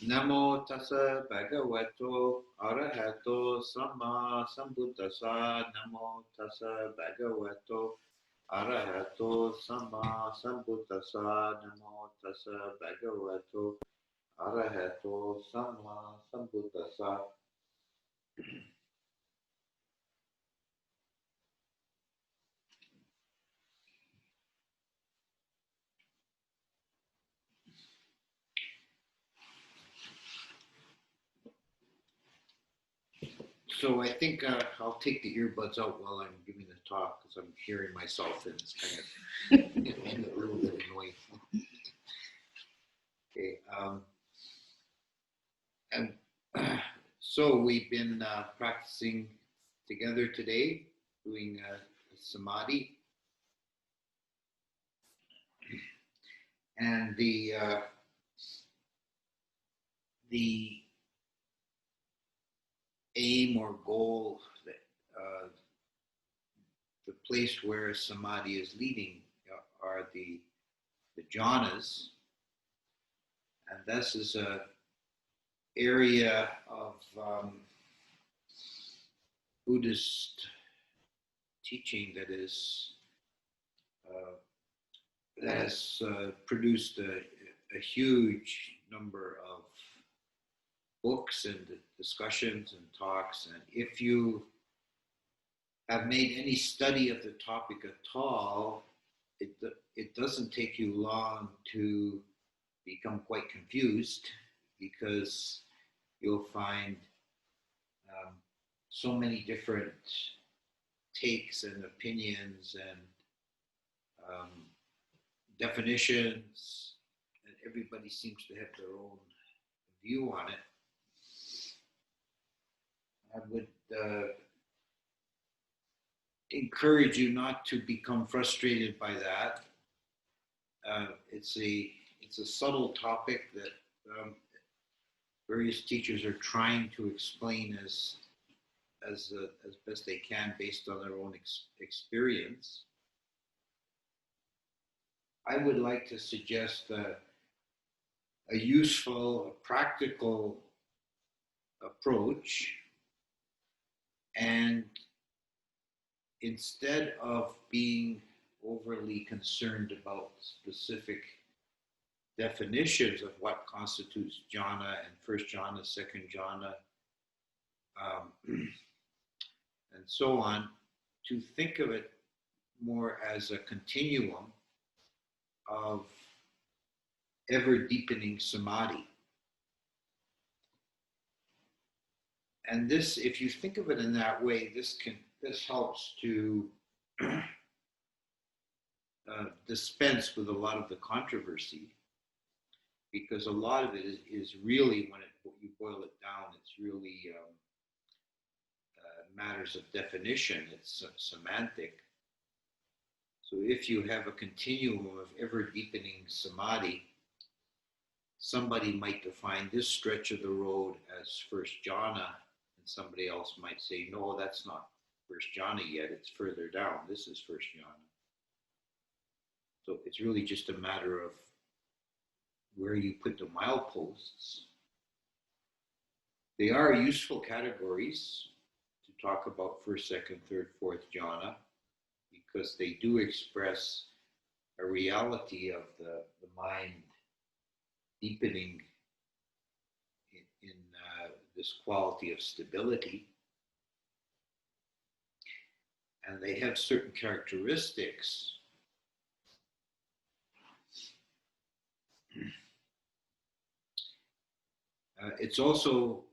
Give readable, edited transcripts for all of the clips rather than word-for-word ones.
Namo tassa bhagavato arahato samma sambuddhassa. Namo tassa bhagavato arahato samma sambuddhassa. Namo tassa bhagavato arahato samma sambuddhassa. So I think I'll take the earbuds out while I'm giving the talk because I'm hearing myself and it's kind of a little bit annoying. Okay. And so we've been practicing together today, doing samadhi, and the aim or goal, the place where samadhi is leading, are the jhanas, and this is a area of Buddhist teaching that has produced a huge number of books and discussions and talks. And if you have made any study of the topic at all, it doesn't take you long to become quite confused because you'll find so many different takes and opinions and definitions, and everybody seems to have their own view on it. I would encourage you not to become frustrated by that. It's a subtle topic that various teachers are trying to explain as best they can based on their own experience. I would like to suggest a useful, a practical approach, and instead of being overly concerned about specific definitions of what constitutes jhana and first jhana, second jhana, and so on, to think of it more as a continuum of ever deepening samadhi. And this, if you think of it in that way, this helps to dispense with a lot of the controversy, because a lot of it is really, when you boil it down, it's really matters of definition. It's semantic. So if you have a continuum of ever deepening samadhi, somebody might define this stretch of the road as first jhana, and somebody else might say, no, that's not first jhana yet, it's further down, this is first jhana. So it's really just a matter of where you put the mileposts. They are useful categories to talk about first, second, third, fourth jhana, because they do express a reality of the mind deepening in this quality of stability. And they have certain characteristics it's also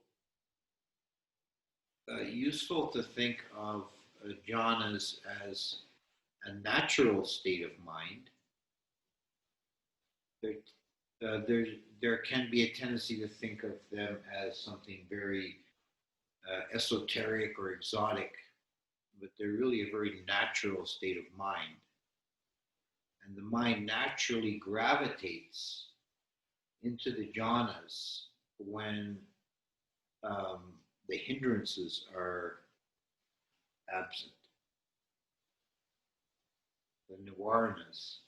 useful to think of jhanas as a natural state of mind. There can be a tendency to think of them as something very esoteric or exotic, but they're really a very natural state of mind. And the mind naturally gravitates into the jhanas when the hindrances are absent. The nivaranas.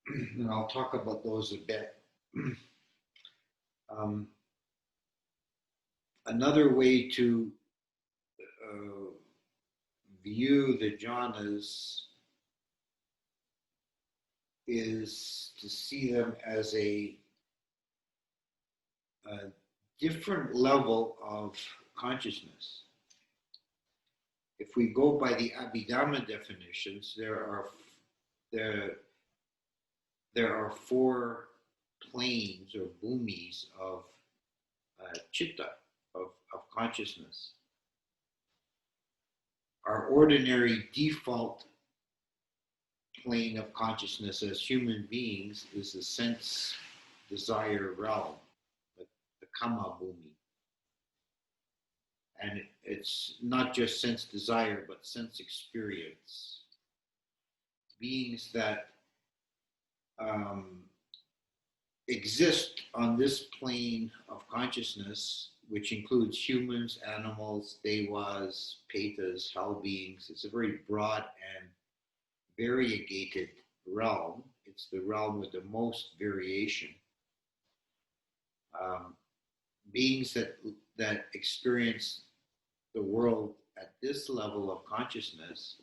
And I'll talk about those a bit. Another way to view the jhanas is to see them as a different level of consciousness. If we go by the Abhidhamma definitions, there are four planes or bhumis of chitta, of consciousness. Our ordinary default plane of consciousness as human beings is the sense desire realm, the kama bhumi. And it's not just sense desire, but sense experience. Beings that exist on this plane of consciousness, which includes humans, animals, devas, petas, hell beings. It's a very broad and variegated realm. It's the realm with the most variation. Beings that experience the world at this level of consciousness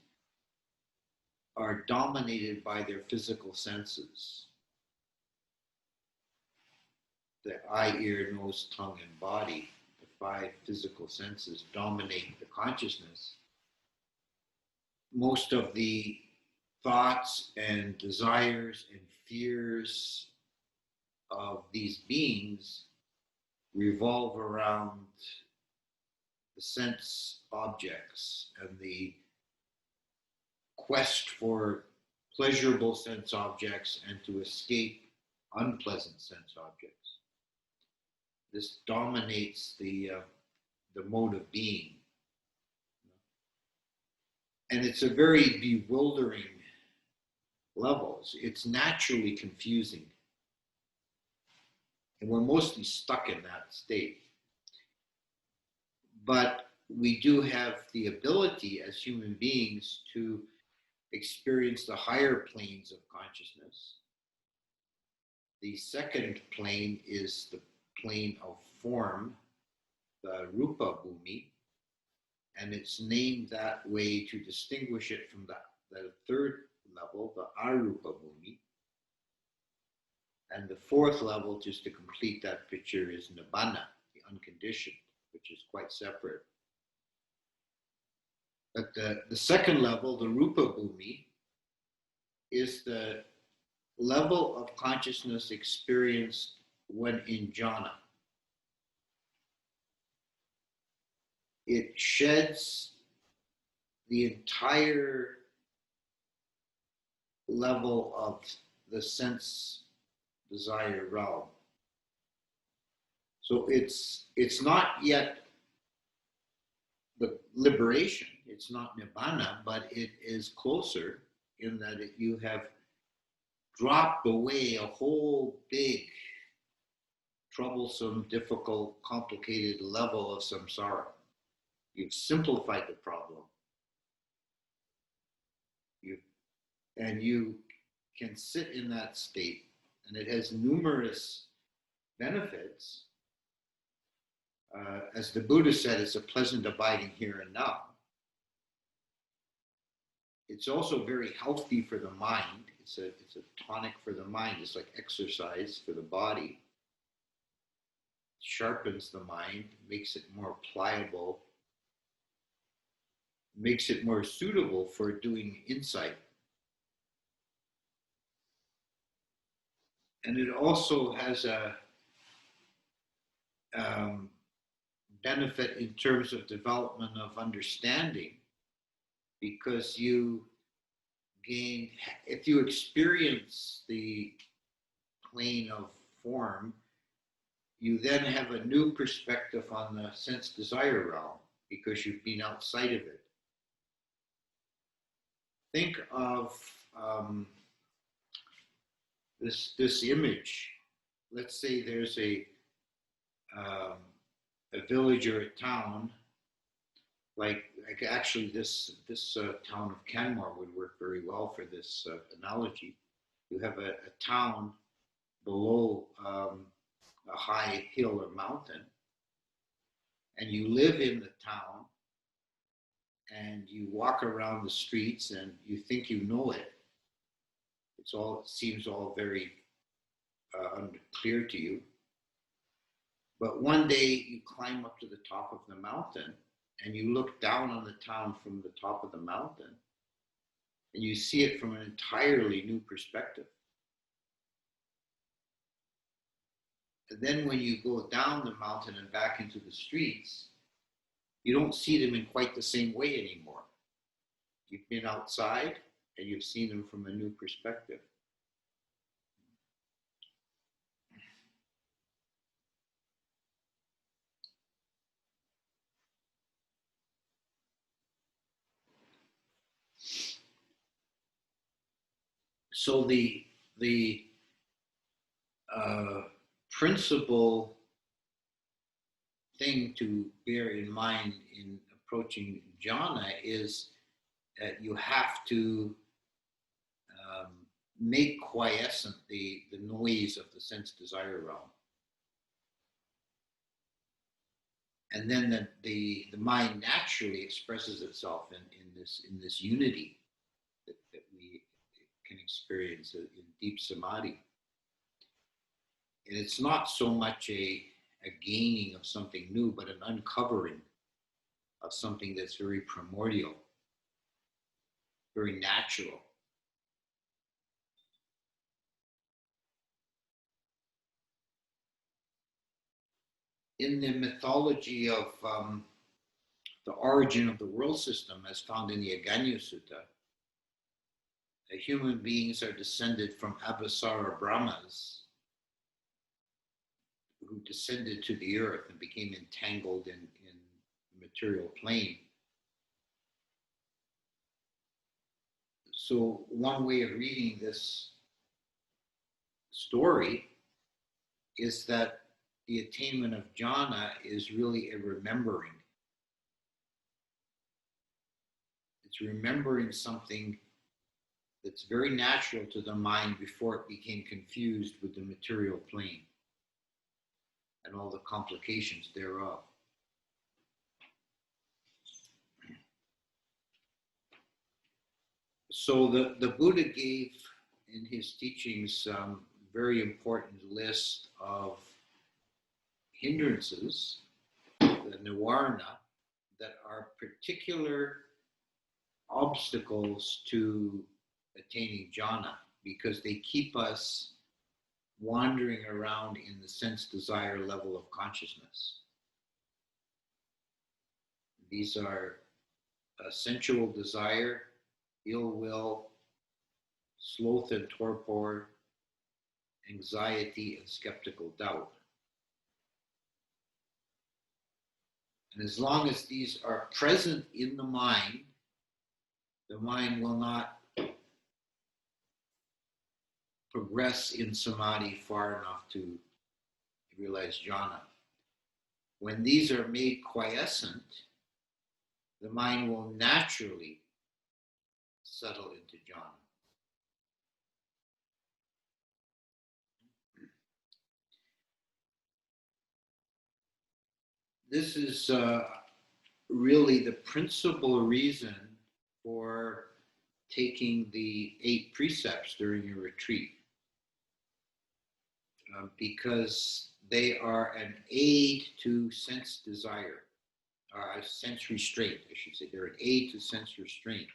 are dominated by their physical senses. The eye, ear, nose, tongue, and body, the five physical senses, dominate the consciousness. Most of the thoughts and desires and fears of these beings revolve around the sense objects and the quest for pleasurable sense objects and to escape unpleasant sense objects. This dominates the mode of being. And it's a very bewildering level. It's naturally confusing. And we're mostly stuck in that state. But we do have the ability as human beings to experience the higher planes of consciousness. The second plane is the plane of form, the rupa bhumi, and it's named that way to distinguish it from the third level, the arupa bhumi. And the fourth level, just to complete that picture, is nibbana, the unconditioned, which is quite separate. But the second level, the rupa bhumi, is the level of consciousness experienced when in jhana. It sheds the entire level of the sense desire realm. So it's not yet the liberation, it's not nibbana, but it is closer in that you have dropped away a whole big, troublesome, difficult, complicated level of samsara. You've simplified the problem. And you can sit in that state, and it has numerous benefits. As the Buddha said, it's a pleasant abiding here and now. It's also very healthy for the mind. It's a tonic for the mind. It's like exercise for the body. It sharpens the mind, makes it more pliable, makes it more suitable for doing insight. And it also has a benefit in terms of development of understanding, because you gain, if you experience the plane of form, you then have a new perspective on the sense desire realm because you've been outside of it. Think of this image. Let's say there's a village or a town, like actually this town of Canmore would work very well for this analogy. You have a town below a high hill or mountain, and you live in the town, and you walk around the streets, and you think you know it. It seems all very unclear to you. But one day you climb up to the top of the mountain, and you look down on the town from the top of the mountain, and you see it from an entirely new perspective. And then when you go down the mountain and back into the streets, you don't see them in quite the same way anymore. You've been outside and you've seen them from a new perspective. So the principal thing to bear in mind in approaching jhana is that you have to make quiescent the noise of the sense desire realm. And then the mind naturally expresses itself in this unity that we can experience in deep samadhi. And it's not so much a gaining of something new, but an uncovering of something that's very primordial, very natural. In the mythology of the origin of the world system, as found in the Aganya Sutta, human beings are descended from Abhisara Brahmas, who descended to the earth and became entangled in the material plane. So one way of reading this story is that the attainment of jhana is really a remembering. It's remembering something that's very natural to the mind before it became confused with the material plane and all the complications thereof. So the Buddha gave in his teachings very important list of hindrances, the nivarana, that are particular obstacles to attaining jhana, because they keep us wandering around in the sense desire level of consciousness. These are sensual desire, ill will, sloth and torpor, anxiety and skeptical doubt. And as long as these are present in the mind will not progress in samadhi far enough to realize jhana. When these are made quiescent, the mind will naturally settle into jhana. This is really the principal reason for taking the 8 precepts during your retreat, because they are an aid to sense desire, sense restraint, I should say. They're an aid to sense restraint,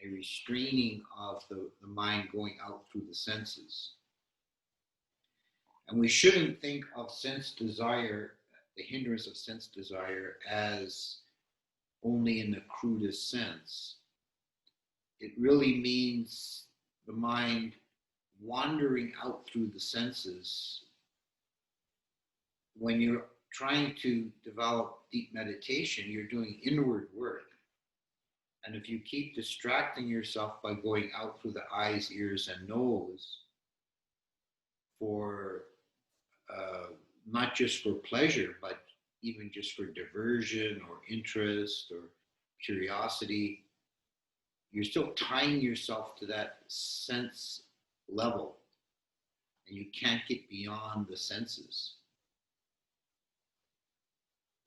a restraining of the mind going out through the senses. And we shouldn't think of sense desire, the hindrance of sense desire, as only in the crudest sense. It really means the mind wandering out through the senses. When you're trying to develop deep meditation, you're doing inward work. And if you keep distracting yourself by going out through the eyes, ears, and nose for not just for pleasure, but even just for diversion or interest or curiosity, you're still tying yourself to that sense level. and you can't get beyond the senses.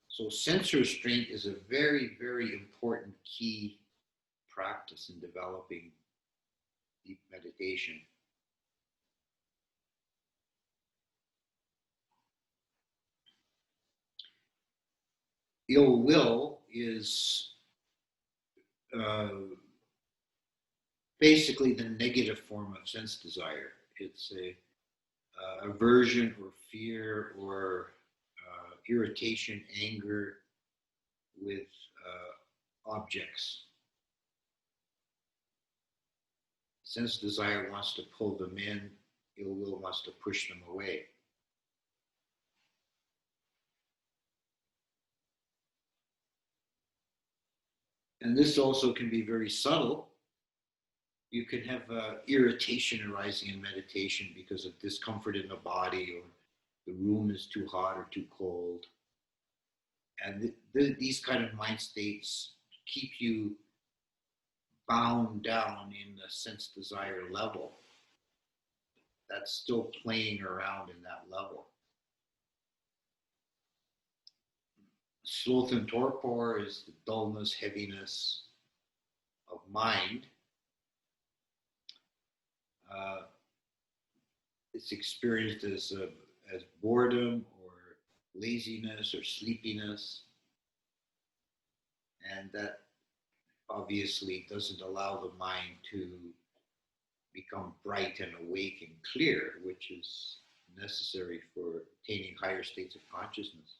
So sense restraint is a very, very important key practice in developing deep meditation. Ill will is basically the negative form of sense desire. It's a aversion or fear or irritation, anger with objects. Sense desire wants to pull them in, ill will wants to push them away. And this also can be very subtle. You can have irritation arising in meditation because of discomfort in the body, or the room is too hot or too cold. And these kind of mind states keep you bound down in the sense desire level. That's still playing around in that level. Sloth and torpor is the dullness, heaviness of mind. It's experienced as boredom or laziness or sleepiness, and that obviously doesn't allow the mind to become bright and awake and clear, which is necessary for attaining higher states of consciousness.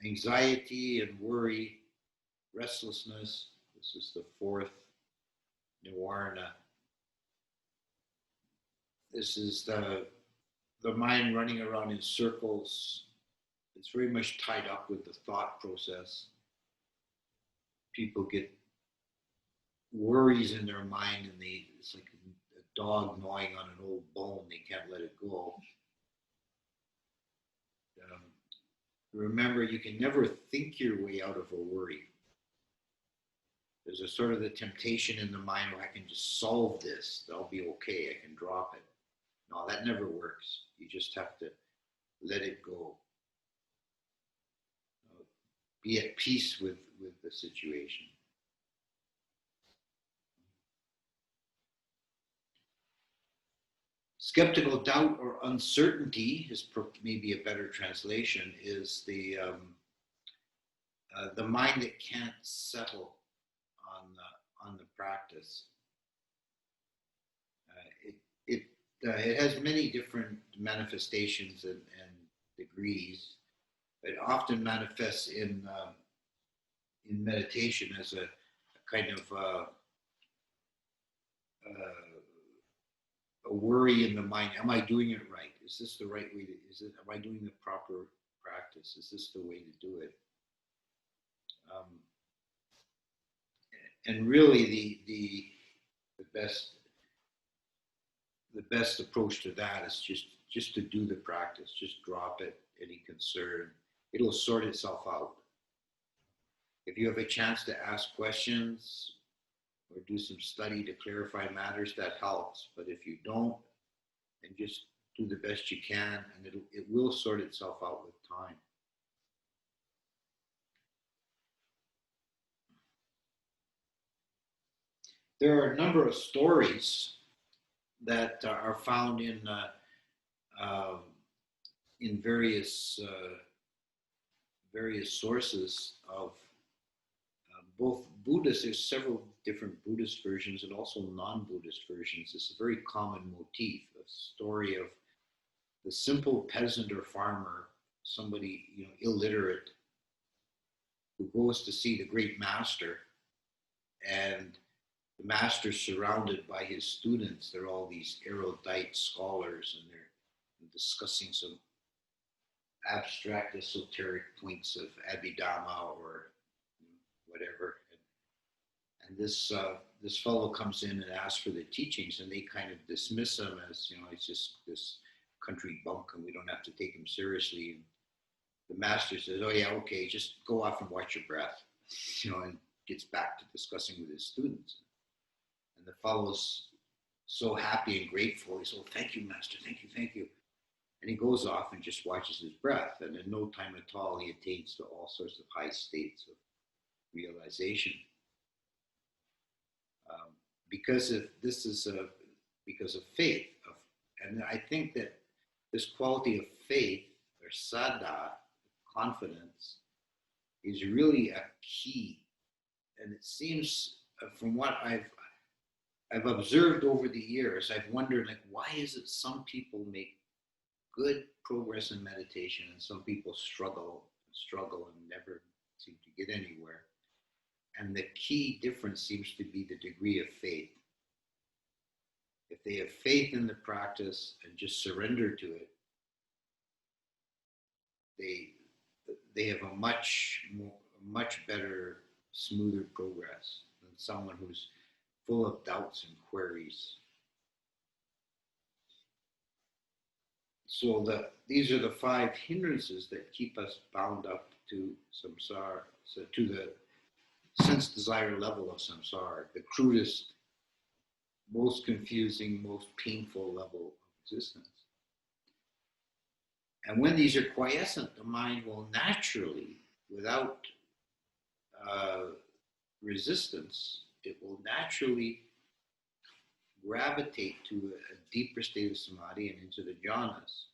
Anxiety and worry, restlessness, this is the fourth nivarana. This is the mind running around in circles. It's very much tied up with the thought process. People get worries in their mind, and it's like a dog gnawing on an old bone. They can't let it go. Remember, you can never think your way out of a worry. There's a sort of the temptation in the mind, I can just solve this. I'll be okay. I can drop it. No, that never works. You just have to let it go. Be at peace with the situation. Skeptical doubt or uncertainty is maybe a better translation, is the mind that can't settle on the practice. It has many different manifestations and degrees. It often manifests in meditation as a kind of a worry in the mind. Am I doing it right? Is this the right way to? Am I doing the proper practice? Is this the way to do it? And really, the best approach to that is just to do the practice. Just drop it. Any concern, it'll sort itself out. If you have a chance to ask questions or do some study to clarify matters, that helps. But if you don't, then just do the best you can, and it will sort itself out with time. There are a number of stories that are found in various sources of both Buddhists. There's several different Buddhist versions and also non-Buddhist versions. It's a very common motif, a story of the simple peasant or farmer, somebody illiterate, who goes to see the great master, and the master's surrounded by his students. They're all these erudite scholars, and they're discussing some abstract esoteric points of Abhidhamma or whatever. And this fellow comes in and asks for the teachings, and they kind of dismiss him as, it's just this country bunk and we don't have to take him seriously. And the master says, oh yeah, okay, just go off and watch your breath, and gets back to discussing with his students. And the fellow's so happy and grateful. He's, oh, thank you, Master, thank you, thank you. And he goes off and just watches his breath. And in no time at all, he attains to all sorts of high states of realization. Because of because of faith. And I think that this quality of faith, or saddha, confidence, is really a key. And it seems, from what I've observed over the years, I've wondered, like, why is it some people make good progress in meditation and some people struggle and never seem to get anywhere? And the key difference seems to be the degree of faith. If they have faith in the practice and just surrender to it, they have a much better, smoother progress than someone who's full of doubts and queries. So these are the 5 hindrances that keep us bound up to samsara, so to the sense desire level of samsara, the crudest, most confusing, most painful level of existence. And when these are quiescent, the mind will naturally, without resistance, it will naturally gravitate to a deeper state of samadhi and into the jhanas.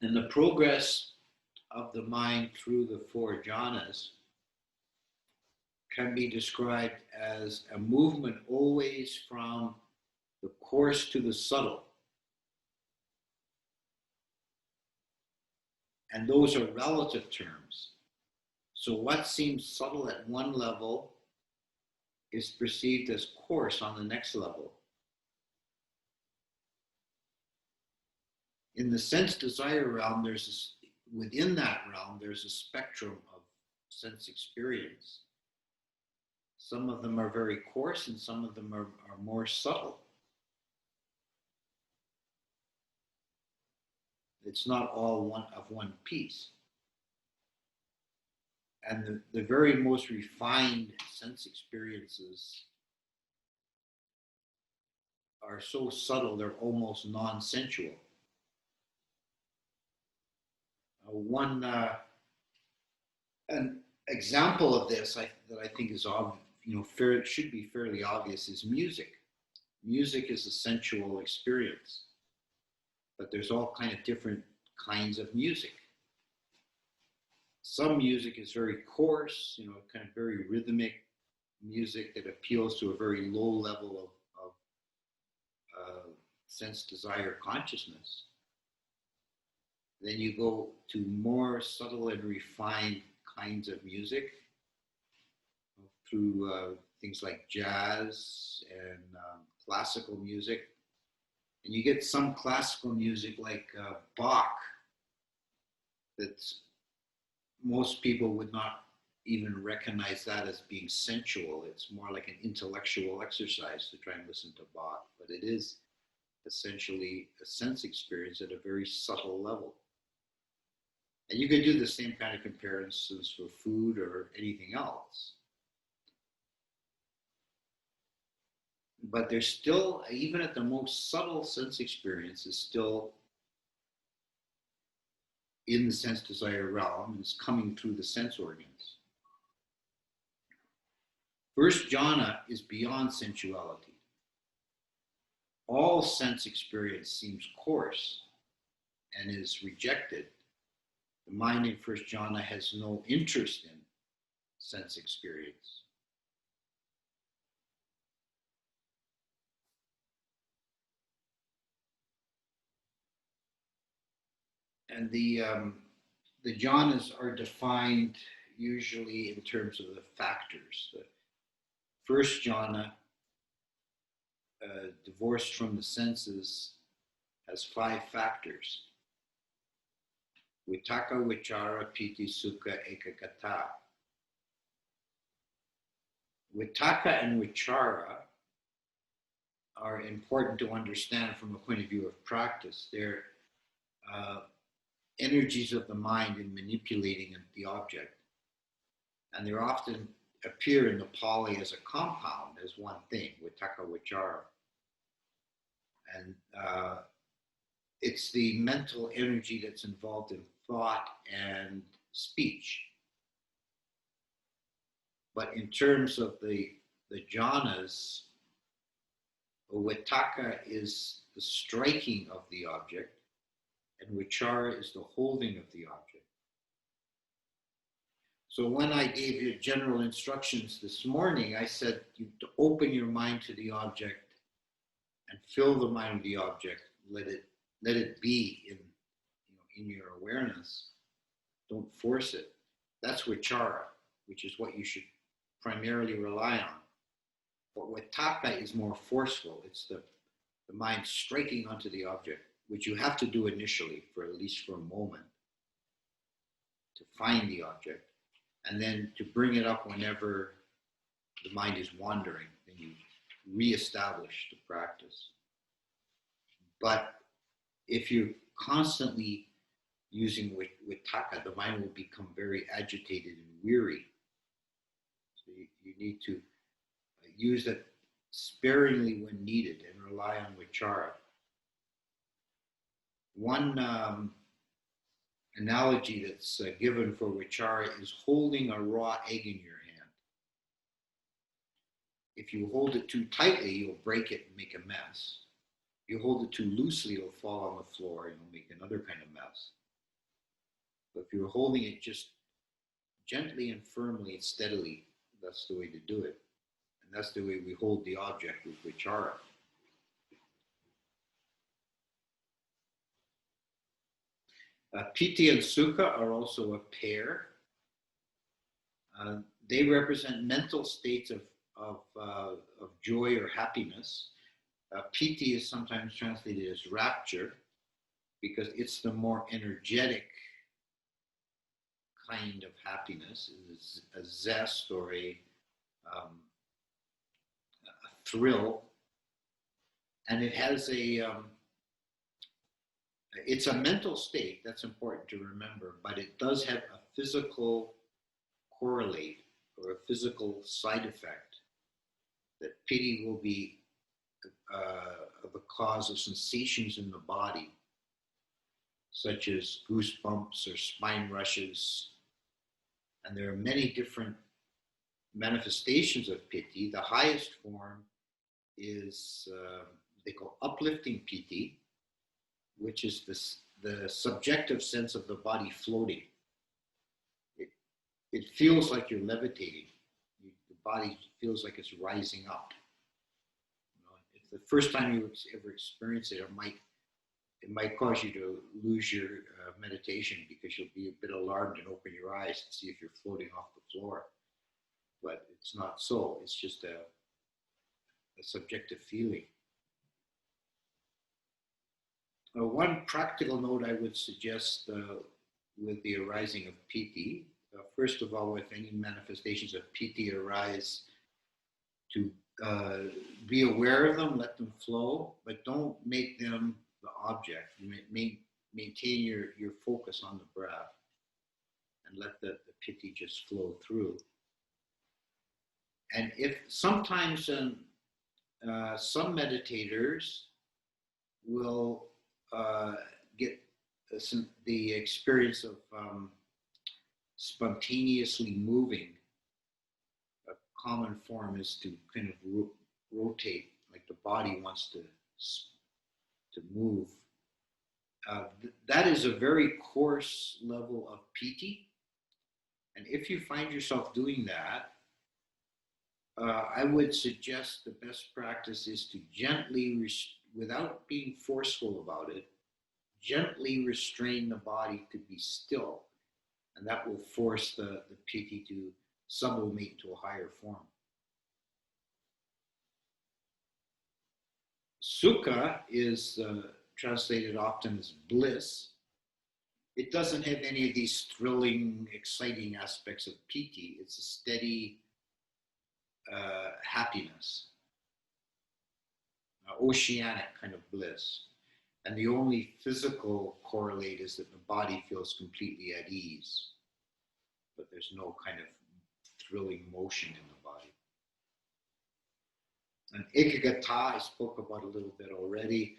And the progress of the mind through the 4 jhanas can be described as a movement always from the coarse to the subtle. And those are relative terms. So what seems subtle at one level is perceived as coarse on the next level. In the sense desire realm, within that realm, there's a spectrum of sense experience. Some of them are very coarse and some of them are more subtle. It's not all one piece. And the very most refined sense experiences are so subtle, they're almost non-sensual. An example of this that I think is obvious, should be fairly obvious, is music. Music is a sensual experience, but there's all kind of different kinds of music. Some music is very coarse, kind of very rhythmic music that appeals to a very low level of sense desire consciousness. Then you go to more subtle and refined kinds of music through things like jazz and classical music. And you get some classical music like Bach that most people would not even recognize that as being sensual. It's more like an intellectual exercise to try and listen to Bach, but it is essentially a sense experience at a very subtle level. And you could do the same kind of comparisons for food or anything else. But there's still, even at the most subtle sense experience, is still in the sense desire realm and is coming through the sense organs. First jhana is beyond sensuality. All sense experience seems coarse and is rejected. The mind in first jhana has no interest in sense experience. And the jhanas are defined usually in terms of the factors. The first jhana, divorced from the senses, has 5 factors. Vitaka, vichara, piti, sukha, ekagata. Vitaka and vichara are important to understand from a point of view of practice. They're energies of the mind in manipulating the object. And they often appear in the Pali as a compound, as one thing, vitakka, vichara. And it's the mental energy that's involved in thought and speech. But in terms of the jhanas, vitakka is the striking of the object, and vichara is the holding of the object. So when I gave you general instructions this morning, I said you to open your mind to the object and fill the mind with the object. Let it be in your awareness. Don't force it. That's vichara, which is what you should primarily rely on. But vitakka is more forceful. It's the mind striking onto the object, which you have to do initially, for at least for a moment, to find the object, and then to bring it up whenever the mind is wandering, then you reestablish the practice. But if you're constantly using vitakka, the mind will become very agitated and weary. So you need to use it sparingly when needed and rely on vichara. One analogy that's given for vichara is holding a raw egg in your hand. If you hold it too tightly, you'll break it and make a mess. If you hold it too loosely, it'll fall on the floor and you'll make another kind of mess. But if you're holding it just gently and firmly and steadily, that's the way to do it. And that's the way we hold the object with vichara. Piti and sukha are also a pair. They represent mental states of joy or happiness. Piti is sometimes translated as rapture because it's the more energetic kind of happiness. It's a zest or a thrill, and it has it's a mental state, that's important to remember, but it does have a physical correlate or a physical side effect, that piti will be the cause of sensations in the body, such as goosebumps or spine rushes. And there are many different manifestations of piti. The highest form is they call uplifting piti, which is the subjective sense of the body floating. It feels like you're levitating. The body feels like it's rising up. If the first time you ever experience it, it might cause you to lose your meditation, because you'll be a bit alarmed and open your eyes to see if you're floating off the floor. But it's not so. It's just a subjective feeling. One practical note I would suggest with the arising of piti, first of all, if any manifestations of piti arise, to be aware of them, let them flow, but don't make them the object. You maintain your focus on the breath and let the piti just flow through. And if sometimes some meditators will get the experience of spontaneously moving. A common form is to kind of rotate, like the body wants to move. That is a very coarse level of piti. And if you find yourself doing that, I would suggest the best practice is to gently, without being forceful about it, gently restrain the body to be still. And that will force the piti to sublimate to a higher form. Sukha is translated often as bliss. It doesn't have any of these thrilling, exciting aspects of piti. It's a steady happiness, oceanic kind of bliss. And the only physical correlate is that the body feels completely at ease, but there's no kind of thrilling motion in the body. And ekagata, I spoke about a little bit already,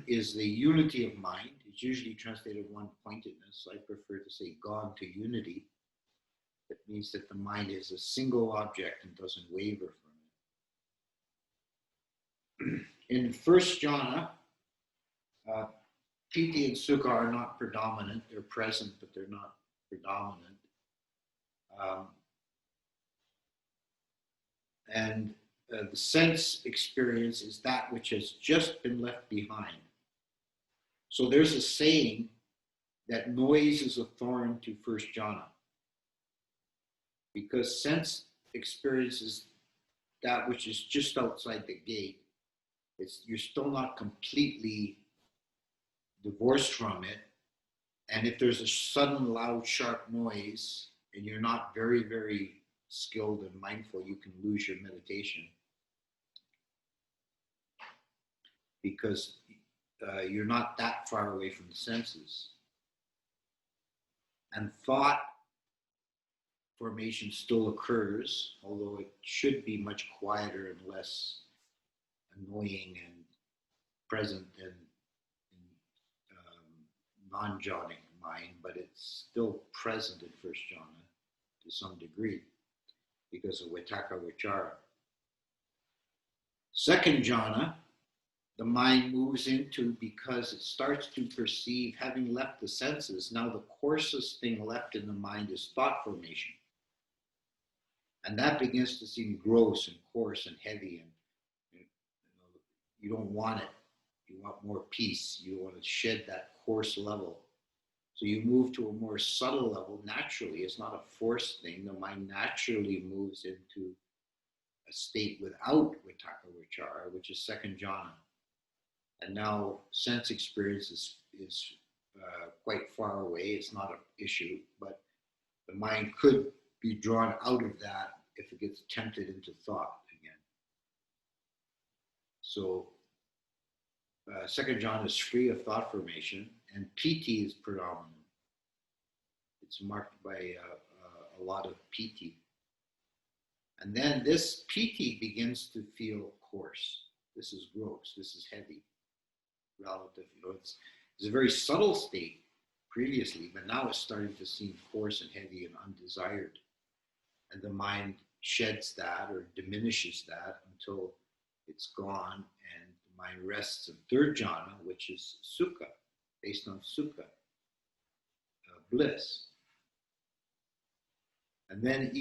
is the unity of mind. It's usually translated one-pointedness. I prefer to say gone to unity. That means that the mind is a single object and doesn't waver from it. In first jhana, piti and sukha are not predominant. They're present, but they're not predominant. The sense experience is that which has just been left behind. So there's a saying that noise is a thorn to first jhana, because sense experience is that which is just outside the gate. You're still not completely divorced from it. And if there's a sudden, loud, sharp noise, and you're not very, very skilled and mindful, you can lose your meditation, because you're not that far away from the senses. And thought formation still occurs, although it should be much quieter and less annoying and present than non-jhanic mind, but it's still present in first jhana to some degree because of vitakka vichara. Second jhana, the mind moves into, because it starts to perceive, having left the senses, now the coarsest thing left in the mind is thought formation. And that begins to seem gross and coarse and heavy, and you don't want it. You want more peace. You want to shed that coarse level. So you move to a more subtle level naturally. It's not a forced thing. The mind naturally moves into a state without vitakka vichara, which is second jhana. And now sense experience is quite far away. It's not an issue, but the mind could be drawn out of that if it gets tempted into thought again. So second jhana is free of thought formation, and piti is predominant. It's marked by a lot of piti. And then this piti begins to feel coarse. This is gross. This is heavy. Relative, it's a very subtle state previously, but now it's starting to seem coarse and heavy and undesired. And the mind sheds that or diminishes that until it's gone, and the mind rests in third jhana, which is sukha, based on sukha, bliss. And then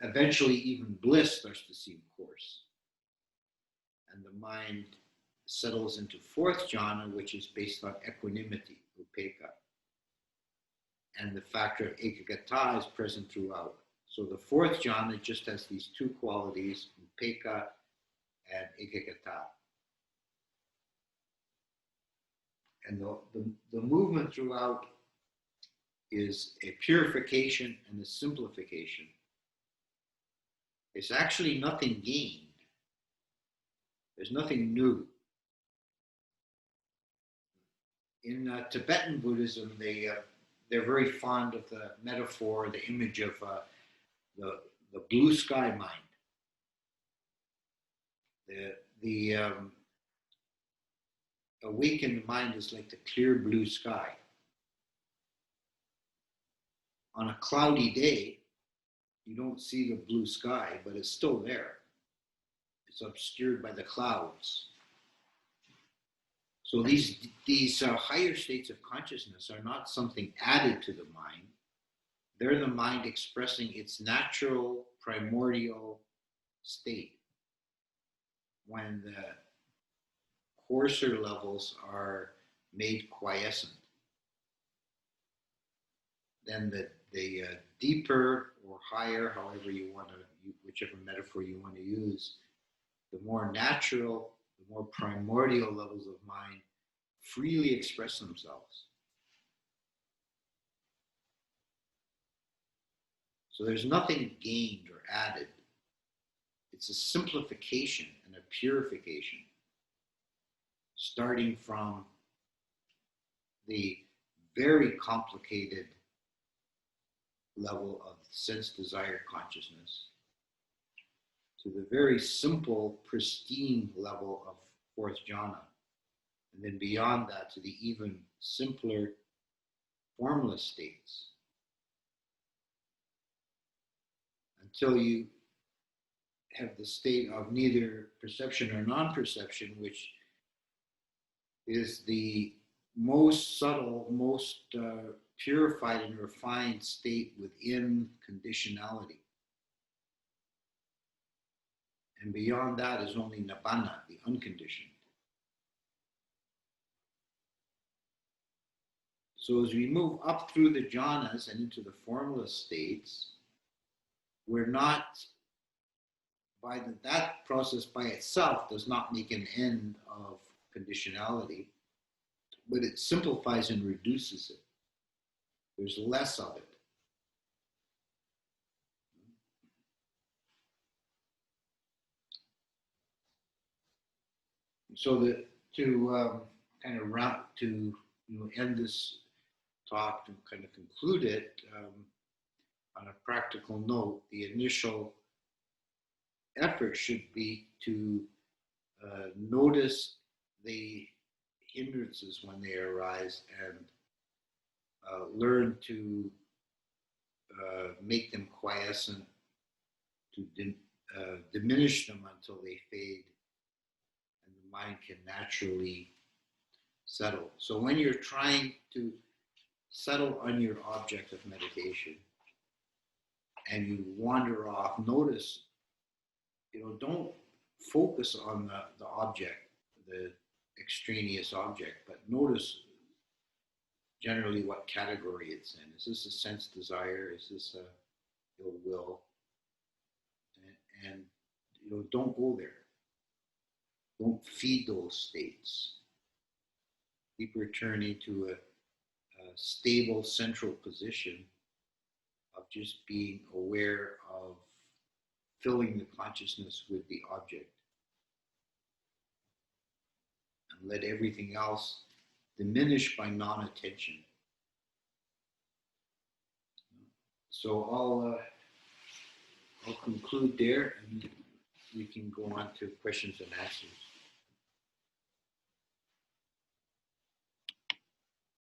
eventually even bliss starts to seem coarse. And the mind settles into fourth jhana, which is based on equanimity, upekkha. And the factor of ekagata is present throughout. So the fourth jhana just has these two qualities, upekkha and ekagata. And the movement throughout is a purification and a simplification. It's actually nothing gained. There's nothing new. In Tibetan Buddhism, they're very fond of the metaphor, the image of the blue sky mind. The awakened mind is like the clear blue sky. On a cloudy day, you don't see the blue sky, but it's still there. It's obscured by the clouds. So these higher states of consciousness are not something added to the mind. They're the mind expressing its natural, primordial state when the coarser levels are made quiescent. Then the deeper or higher, however you want to, whichever metaphor you want to use, the more natural, the more primordial levels of mind freely express themselves. So there's nothing gained or added. It's a simplification and a purification, starting from the very complicated level of sense desire consciousness to the very simple, pristine level of fourth jhana. And then beyond that to the even simpler, formless states. Until you have the state of neither perception or non-perception, which is the most subtle, most purified and refined state within conditionality. And beyond that is only nibbana, the unconditioned. So as we move up through the jhanas and into the formless states, we're not, that process by itself does not make an end of conditionality, but it simplifies and reduces it. There's less of it. So that to kind of end this talk, to kind of conclude it on a practical note, the initial effort should be to notice the hindrances when they arise and learn to make them quiescent, to diminish them until they fade and the mind can naturally settle. So when you're trying to settle on your object of meditation and you wander off, notice, don't focus on the object, the extraneous object, but notice generally what category it's in. Is this a sense desire? Is this a ill will? And don't go there. Don't feed those states. Keep returning to a stable central position of just being aware of filling the consciousness with the object. And let everything else diminish by non-attention. So I'll conclude there and we can go on to questions and answers.